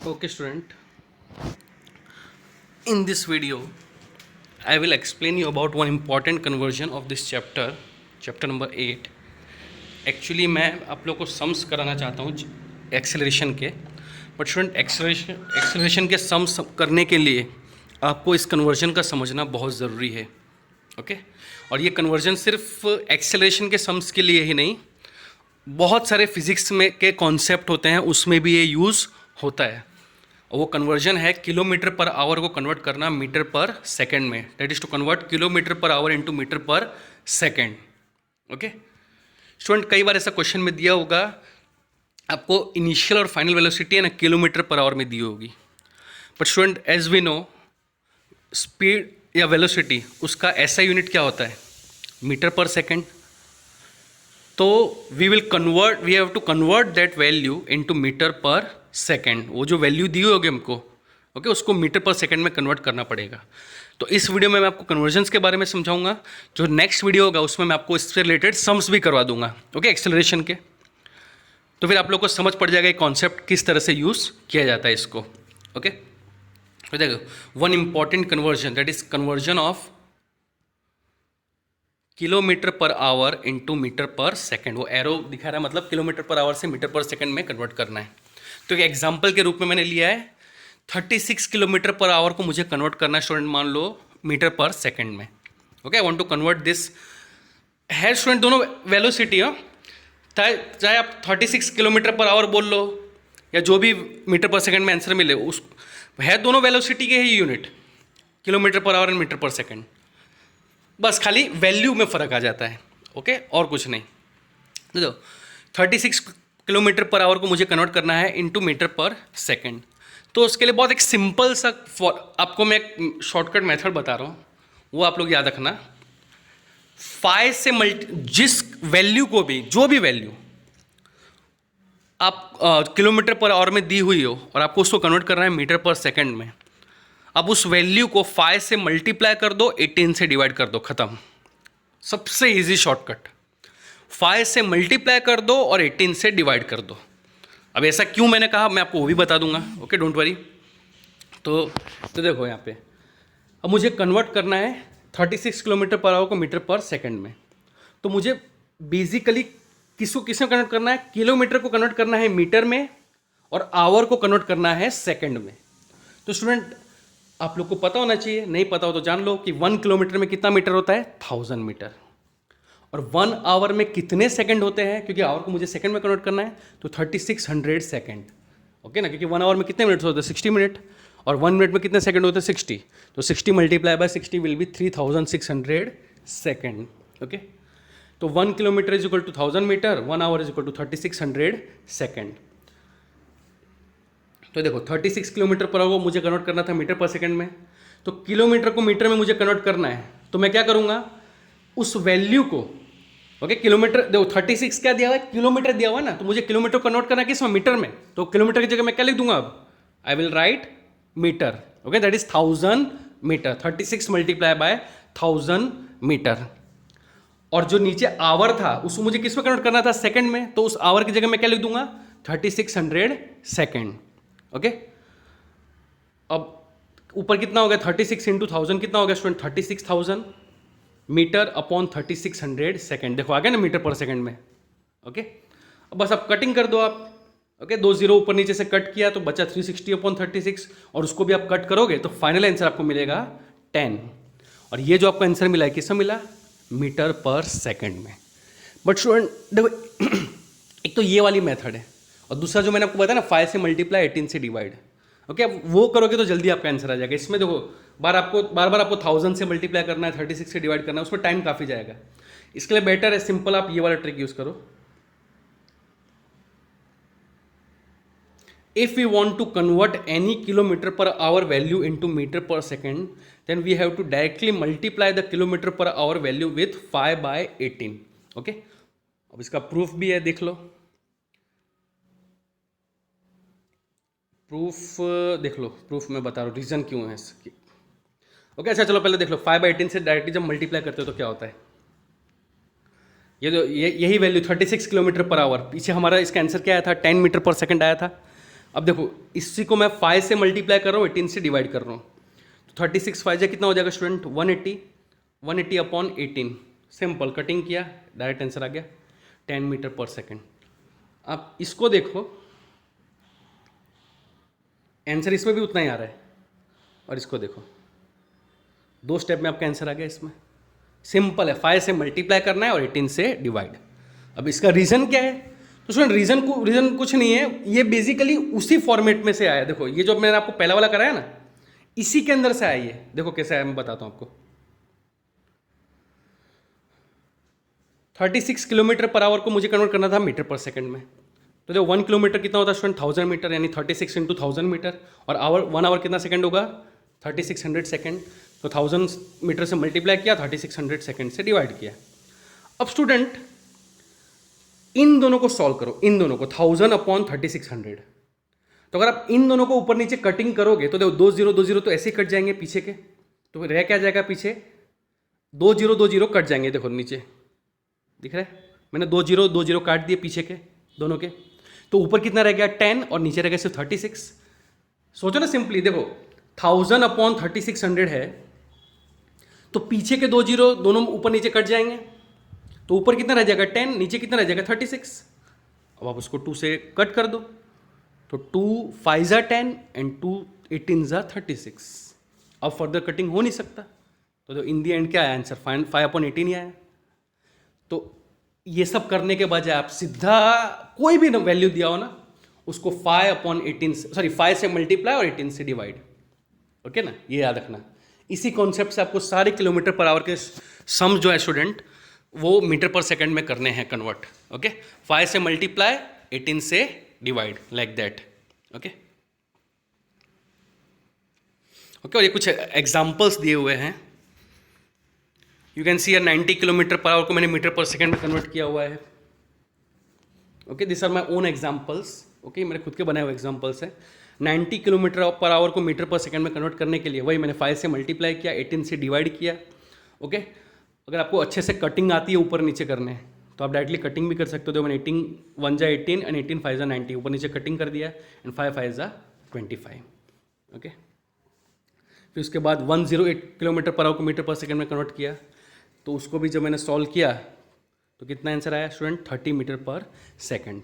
Okay, student. In this video, I will explain you about one important conversion of this chapter, chapter number 8. Actually मैं आप लोग को sums कराना चाहता हूँ एक्सेलरेशन के, बट स्टूडेंट एक्सेलरेशन के सम्स करने के लिए आपको इस कन्वर्जन का समझना बहुत ज़रूरी है. ओके और ये कन्वर्जन सिर्फ एक्सेलरेशन के सम्स के लिए ही नहीं, बहुत सारे फिज़िक्स में के कॉन्सेप्ट होते हैं उसमें भी ये यूज़ होता है. और वो कन्वर्जन है किलोमीटर पर आवर को कन्वर्ट करना मीटर पर सेकंड में. That is to convert kilometre per hour into metre per second. Okay student, कई बार ऐसा क्वेश्चन में दिया होगा आपको इनिशियल और फाइनल वेलोसिटी है ना किलोमीटर पर आवर में दी होगी. But student as we know speed या वेलोसिटी उसका ऐसा यूनिट क्या होता है मीटर पर सेकंड. तो we have to convert that value into metre per second. वो जो वैल्यू दी होगी हमको ओके उसको मीटर पर सेकंड में कन्वर्ट करना पड़ेगा. तो इस वीडियो में मैं आपको कन्वर्जन्स के बारे में समझाऊंगा. जो नेक्स्ट वीडियो होगा उसमें मैं आपको इससे रिलेटेड सम्स भी करवा दूंगा ओके एक्सेलरेशन के. तो फिर आप लोग को समझ पड़ जाएगा ये कॉन्सेप्ट किस तरह से यूज़ किया जाता है इसको. ओके तो देखो one important conversion that is conversion of kilometre per hour into metre per second. वो एरो दिखा रहा है मतलब किलोमीटर पर आवर से मीटर पर सेकंड में कन्वर्ट करना है. तो एक एग्जांपल के रूप में मैंने लिया है 36 किलोमीटर पर आवर को मुझे कन्वर्ट करना है स्टूडेंट मान लो मीटर पर सेकंड में. Okay I want to convert this है स्टूडेंट दोनों वेलोसिटी हो चाहे आप 36 किलोमीटर पर आवर बोल लो या जो भी मीटर पर सेकंड में आंसर मिले उस है दोनों वेलोसिटी के ही unit kilometre per hour and metre per second. बस खाली वैल्यू में फ़र्क आ जाता है. ओके और कुछ नहीं. देखो 36 किलोमीटर पर आवर को मुझे कन्वर्ट करना है इनटू मीटर पर सेकंड. तो उसके लिए बहुत एक सिंपल सा आपको मैं एक शॉर्टकट मेथड बता रहा हूँ वो आप लोग याद रखना. फाइव से जिस वैल्यू को भी जो भी वैल्यू आप किलोमीटर पर आवर में दी हुई हो और आपको उसको कन्वर्ट करना है मीटर पर सेकंड में, अब उस वैल्यू को 5 से मल्टीप्लाई कर दो 18 से डिवाइड कर दो. ख़त्म. सबसे इजी शॉर्टकट 5 से मल्टीप्लाई कर दो और 18 से डिवाइड कर दो. अब ऐसा क्यों मैंने कहा मैं आपको वो भी बता दूंगा. Okay don't worry. तो देखो यहाँ पे अब मुझे कन्वर्ट करना है 36 किलोमीटर पर आवर को मीटर पर सेकंड में. तो मुझे बेसिकली किसको किस में कन्वर्ट करना है किलोमीटर को कन्वर्ट करना है मीटर में और आवर को कन्वर्ट करना है सेकंड में. तो स्टूडेंट आप लोग को पता होना चाहिए, नहीं पता हो तो जान लो कि 1 किलोमीटर में कितना मीटर होता है 1000 मीटर. और 1 आवर में कितने सेकंड होते हैं क्योंकि आवर को मुझे सेकंड में कन्वर्ट करना है तो 3600 सेकंड. ओके ना, क्योंकि 1 आवर में कितने मिनट्स होते हैं 60 मिनट और 1 मिनट में कितने सेकंड होते हैं 60. तो 60 multiply by 60 will be 3600 second. Okay तो 1 kilometre is equal to 1000 metre, 1 hour is equal to 3600 second. तो देखो 36 किलोमीटर पर आवर मुझे कन्वर्ट करना था मीटर पर सेकंड में. तो किलोमीटर को मीटर में मुझे कन्वर्ट करना है तो मैं क्या करूँगा उस वैल्यू को ओके किलोमीटर देखो 36 क्या दिया हुआ है किलोमीटर दिया हुआ है ना, तो मुझे किलोमीटर को कन्वर्ट करना है किसमें मीटर में. तो किलोमीटर की जगह मैं क्या लिख दूंगा अब I will write metre. Okay that is 1000 metre. 36 multiply by 1000 metre. और जो नीचे आवर था उसको मुझे किस में कन्वर्ट करना था सेकंड में, तो उस आवर की जगह मैं क्या लिख दूंगा 3600 सेकंड. ओके अब ऊपर कितना हो गया 36 इंटू 1000 कितना हो गया स्टूडेंट 36,000 मीटर अपॉन 3600 सेकंड. देखो आ गया ना मीटर पर सेकंड में. ओके अब बस आप कटिंग कर दो आप. ओके 2 जीरो ऊपर नीचे से कट किया तो बचा 360 अपॉन 36 और उसको भी आप कट करोगे तो फाइनल आंसर आपको मिलेगा 10. और ये जो आपको आंसर मिला है किसमें मिला मीटर पर सेकंड में. बट स्टूडेंट देखो एक तो ये वाली मेथड है और दूसरा जो मैंने आपको बताया ना 5 से मल्टीप्लाई 18 से डिवाइड. ओके अब वो करोगे तो जल्दी आपका आंसर आ जाएगा. इसमें देखो बार बार आपको 1000 से मल्टीप्लाई करना है 36 से डिवाइड करना है उसमें टाइम काफ़ी जाएगा. इसके लिए बेटर है सिंपल आप ये वाला ट्रिक यूज़ करो. If you want to convert any kilometre per hour value into metre per second then we have to directly multiply the kilometre per hour value with 5/18. Okay अब इसका proof भी है देख लो. Proof देख लो. Proof मैं बता रहा हूँ रीज़न क्यों है इसकी. ओके अच्छा चलो पहले देख लो 5/18 से डायरेक्टली जब मल्टीप्लाई करते हो तो क्या होता है. यही वैल्यू 36 किलोमीटर पर आवर पीछे हमारा इसका आंसर क्या आया था 10 मीटर पर सेकंड आया था. अब देखो इसी को मैं 5 से मल्टीप्लाई कर रहा हूँ, 18 से डिवाइड कर रहा हूँ, तो 36 5 जा कितना हो जाएगा स्टूडेंट? 180 अपॉन 18। सिंपल, कटिंग किया, डायरेक्ट आंसर आ गया 10 मीटर पर सेकेंड। आप इसको देखो, आंसर इसमें भी उतना ही आ रहा है, और इसको देखो, 2 स्टेप में आपका आंसर आ गया। इसमें सिंपल है, 5 से मल्टीप्लाई करना है और 18 से डिवाइड। अब इसका रीज़न क्या है? तो स्टूडेंट रीज़न कुछ नहीं है, ये बेसिकली उसी फॉर्मेट में से आया है। देखो ये जो मैंने आपको पहला वाला कराया ना, इसी के अंदर से आया ये। देखो कैसे आया, मैं बताता हूँ आपको। 36 किलोमीटर पर आवर को मुझे कन्वर्ट करना था मीटर पर सेकंड में। तो देखो 1 किलोमीटर कितना होता है स्टूडेंट? 1000 मीटर, यानी 36 इंटू 1000 मीटर। और आवर 1 आवर कितना सेकंड होगा? 3600 सेकंड। तो 1000 मीटर से मल्टीप्लाई किया, 3600 सेकंड से डिवाइड किया। अब स्टूडेंट इन दोनों को सॉल्व करो, इन दोनों को 1000 अपॉन 3600। तो अगर आप इन दोनों को ऊपर नीचे कटिंग करोगे तो देखो 2 0 2 0 तो ऐसे ही कट जाएंगे पीछे के, तो रह क्या जाएगा पीछे? 2 0 2 0 कट जाएंगे। देखो नीचे दिख रहा है, मैंने 2 0 2 0 काट दिए पीछे के दोनों के। तो ऊपर कितना रह गया? 10, और नीचे रह गया सिर्फ 36। सोचो ना सिंपली, देखो 1000 अपॉन 3600 है, तो पीछे के 2 0 दोनों ऊपर नीचे कट जाएंगे, तो ऊपर कितना रह जाएगा? 10, नीचे कितना रह जाएगा? 36। अब आप उसको 2 से कट कर दो, तो 2 5 जा 10 एंड 2 18 जा 36। अब फर्दर कटिंग हो नहीं सकता, तो इन दी एंड क्या आया आंसर? 5/18 ही आया। तो ये सब करने के बजाय आप सीधा कोई भी वैल्यू दिया हो ना, उसको 5/18 सॉरी 5 से मल्टीप्लाई और 18 से डिवाइड। ओके ना, ये याद रखना। इसी कॉन्सेप्ट से आपको सारे किलोमीटर पर आवर के सम जो है स्टूडेंट वो मीटर पर सेकंड में करने हैं कन्वर्ट। ओके, 5 से मल्टीप्लाई, 18 से divide, like that. Okay okay, और ये कुछ एग्जांपल्स दिए हुए हैं। You can see 90 kilometre per our को मैंने मीटर पर सेकंड में कन्वर्ट किया हुआ है। Okay, this are my own examples. Okay, मेरे खुद के बनाए हुए एग्जाम्पल्स हैं। 90 किलोमीटर पर आवर को मीटर पर सेकंड में कन्वर्ट करने के लिए वही मैंने 5 से मल्टीप्लाई किया, 18 से डिवाइड किया। ओके, अगर आपको अच्छे से कटिंग आती है ऊपर नीचे करने, तो आप डायरेक्टली कटिंग भी कर सकते हो। तो मैंने 18 1 जा 18 एंड 18 5 जा 90 ऊपर नीचे कटिंग कर दिया, एंड 5 5 जा 25। ओके, फिर उसके बाद 108 किलोमीटर पर आवर को मीटर पर सेकंड में कन्वर्ट किया, तो उसको भी जब मैंने सॉल्व किया तो कितना आंसर आया स्टूडेंट? 30 metre per second.